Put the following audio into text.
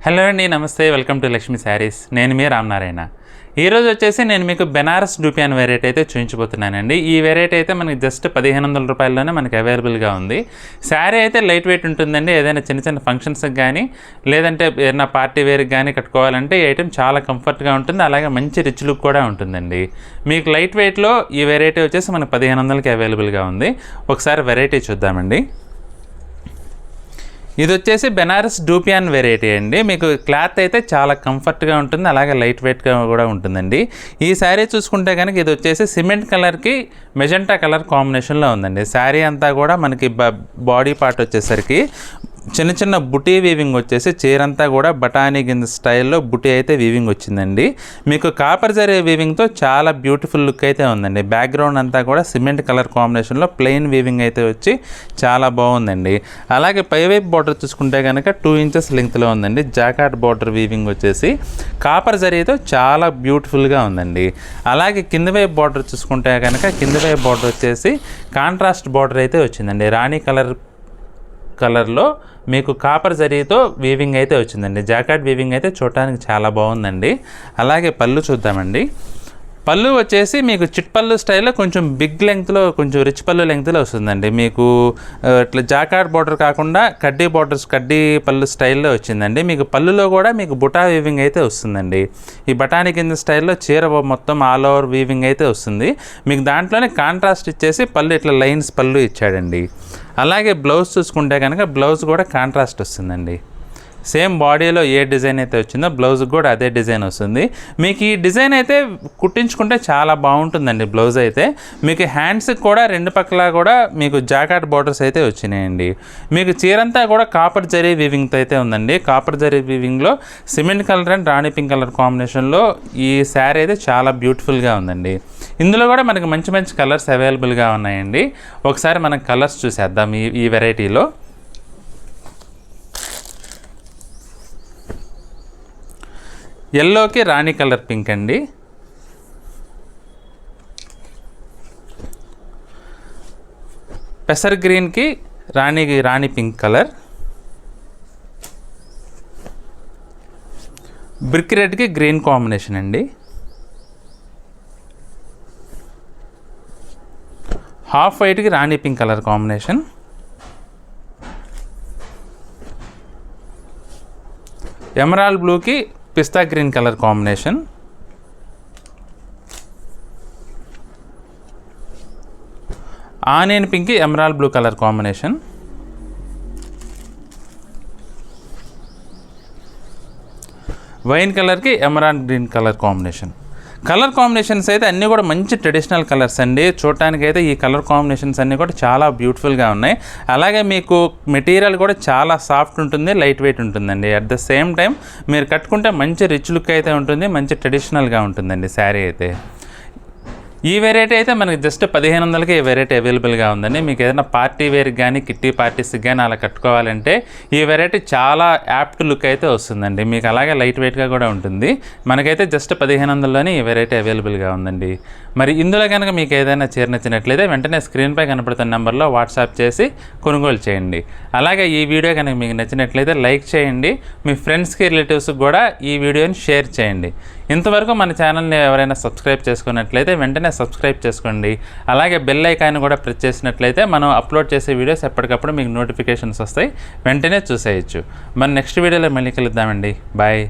Hello అండి, నమస్తే. Welcome to Lakshmi saris. నేను మీ రామనారాయణ. ఈరోజు వచ్చేసి నేను మీకు బెనారస్ డూపియాన్ వెరైటీ అయితే చూపించబోతున్నానండి. ఈ వెరైటీ అయితే మనకి జస్ట్ 1500 రూపాయల్లోనే మనకి అవైలబుల్గా ఉంది. శారీ అయితే లైట్ వెయిట్ ఉంటుందండి. ఏదైనా చిన్న చిన్న ఫంక్షన్స్కి కానీ లేదంటే ఏదైనా పార్టీ వేర్కి కానీ కట్టుకోవాలంటే ఈ ఐటెం చాలా కంఫర్ట్గా ఉంటుంది. అలాగే మంచి రిచ్ లుక్ కూడా ఉంటుందండి. మీకు లైట్ వెయిట్లో ఈ వెరైటీ వచ్చేసి మనకి 1500కి అవైలబుల్గా ఉంది. ఒకసారి వెరైటీ చూద్దామండి. ఇది వచ్చేసి బెనారస్ డూపియాన్ వెరైటీ అండి. మీకు క్లాత్ అయితే చాలా కంఫర్ట్గా ఉంటుంది, అలాగే లైట్ వెయిట్గా కూడా ఉంటుందండి. ఈ శారీ చూసుకుంటే కనుక ఇది వచ్చేసి సిమెంట్ కలర్కి మెజెంటా కలర్ కాంబినేషన్లో ఉందండి. శారీ అంతా కూడా మనకి బాడీ పార్ట్ వచ్చేసరికి చిన్న చిన్న బుటీ వీవింగ్ వచ్చేసి చీరంతా కూడా బఠానీ గింజ స్టైల్లో బుటీ అయితే వీవింగ్ వచ్చిందండి. మీకు కాపర్ జరీ వీవింగ్తో చాలా బ్యూటిఫుల్ లుక్ అయితే ఉందండి. బ్యాక్గ్రౌండ్ అంతా కూడా సిమెంట్ కలర్ కాంబినేషన్లో ప్లెయిన్ వీవింగ్ అయితే వచ్చి చాలా బాగుందండి. అలాగే పైవైపు బార్డర్ చూసుకుంటే కనుక 2 ఇంచెస్ లెంగ్త్లో ఉందండి. జాకాట్ బార్డర్ వీవింగ్ వచ్చేసి కాపర్ జరీతో చాలా బ్యూటిఫుల్గా ఉందండి. అలాగే కింద వైపు బార్డర్ చూసుకుంటే కనుక కింద వైపు బార్డర్ వచ్చేసి కాంట్రాస్ట్ బార్డర్ అయితే వచ్చిందండి. రాణి కలర్లో మీకు కాపర్ జరీతో వీవింగ్ అయితే వచ్చిందండి. జాకెట్ వీవింగ్ అయితే చూడటానికి చాలా బాగుందండి. అలాగే పళ్ళు చూద్దామండి. పళ్ళు వచ్చేసి మీకు చిట్పళ్ళు స్టైల్లో కొంచెం బిగ్ లెంగ్త్లో, కొంచెం రిచ్ పళ్ళు లెంగ్త్లో వస్తుందండి. మీకు ఇట్లా జాకాట్ బార్డర్ కాకుండా కడ్డీ పళ్ళు స్టైల్లో వచ్చిందండి. మీకు పళ్ళులో కూడా మీకు బుటా వీవింగ్ అయితే వస్తుందండి. ఈ బఠానీ కింద స్టైల్లో చీర మొత్తం ఆల్ ఓవర్ వీవింగ్ అయితే వస్తుంది. మీకు దాంట్లోనే కాంట్రాస్ట్ ఇచ్చేసి పళ్ళు ఇట్లా లైన్స్ పళ్ళు ఇచ్చాడండి. అలాగే బ్లౌజ్ చూసుకుంటే కనుక బ్లౌజ్ కూడా కాంట్రాస్ట్ వస్తుందండి. సేమ్ బాడీలో ఏ డిజైన్ అయితే వచ్చిందో బ్లౌజ్కి కూడా అదే డిజైన్ వస్తుంది. మీకు ఈ డిజైన్ అయితే కుట్టించుకుంటే చాలా బాగుంటుందండి. బ్లౌజ్ అయితే మీకు హ్యాండ్స్కి కూడా 2 పక్కల కూడా మీకు జాకాట్ బార్డర్స్ అయితే వచ్చినాయండి. మీకు చీరంతా కూడా కాపర్ జరీ వీవింగ్తో అయితే ఉందండి. కాపర్ జరీ వీవింగ్లో cement colour and rani pink colour కాంబినేషన్లో ఈ శారీ అయితే చాలా బ్యూటిఫుల్గా ఉందండి. ఇందులో కూడా మనకి మంచి మంచి కలర్స్ అవైలబుల్గా ఉన్నాయండి. ఒకసారి మనం కలర్స్ చూసేద్దాం ఈ వెరైటీలో. ఎల్లోకి రాణి కలర్ పింక్ అండి. పెసర్ గ్రీన్కి రాణి పింక్ కలర్. బ్రిక్ రెడ్కి గ్రీన్ కాంబినేషన్ అండి. హాఫ్ వైట్కి rani pink colour combination. Emerald బ్లూకి పిస్తా గ్రీన్ కలర్ కాంబినేషన్. ఆనియన్ పింక్కి emerald blue colour combination. Wine కలర్కి emerald green colour combination. Colour combinations అయితే అన్నీ కూడా మంచి ట్రెడిషనల్ కలర్స్ అండి. చూడటానికి అయితే ఈ కలర్ కాంబినేషన్స్ అన్నీ కూడా చాలా బ్యూటిఫుల్గా ఉన్నాయి. అలాగే మీకు మెటీరియల్ కూడా చాలా సాఫ్ట్ ఉంటుంది, లైట్ వెయిట్ ఉంటుందండి. అట్ ద సేమ్ టైం మీరు కట్టుకుంటే మంచి రిచ్ లుక్ అయితే ఉంటుంది, మంచి ట్రెడిషనల్గా ఉంటుందండి శారీ అయితే. ఈ వెరైటీ అయితే మనకి జస్ట్ 1500కి ఈ వెరైటీ అవైలబుల్గా ఉందండి. మీకు ఏదైనా పార్టీ వేర్కి కానీ కిట్టి పార్టీస్కి కానీ అలా కట్టుకోవాలంటే ఈ వెరైటీ చాలా యాప్ట్ లుక్ అయితే వస్తుందండి. మీకు అలాగే లైట్ వెయిట్గా కూడా ఉంటుంది. మనకైతే జస్ట్ 1500లోనే ఈ వెరైటీ అవైలబుల్గా ఉందండి. మరి ఇందులో కనుక మీకు ఏదైనా చీర నచ్చినట్లయితే వెంటనే స్క్రీన్పై కనపడుతున్న నెంబర్లో వాట్సాప్ చేసి కొనుగోలు చేయండి. అలాగే ఈ వీడియో కనుక మీకు నచ్చినట్లయితే లైక్ చేయండి. మీ ఫ్రెండ్స్కి రిలేటివ్స్కి కూడా ఈ వీడియోని షేర్ చేయండి. ఇంతవరకు మన ఛానల్ని ఎవరైనా సబ్స్క్రైబ్ చేసుకున్నట్లయితే వెంటనే సబ్స్క్రైబ్ చేసుకోండి. అలాగే బెల్ ఐకాన్ కూడా ప్రెస్ చేసినట్లయితే మనం అప్లోడ్ చేసే వీడియోస్ ఎప్పటికప్పుడు మీకు నోటిఫికేషన్స్ వస్తాయి, వెంటనే చూసేయచ్చు. మన నెక్స్ట్ వీడియోలో మళ్ళీ కలుద్దామండి. బాయ్.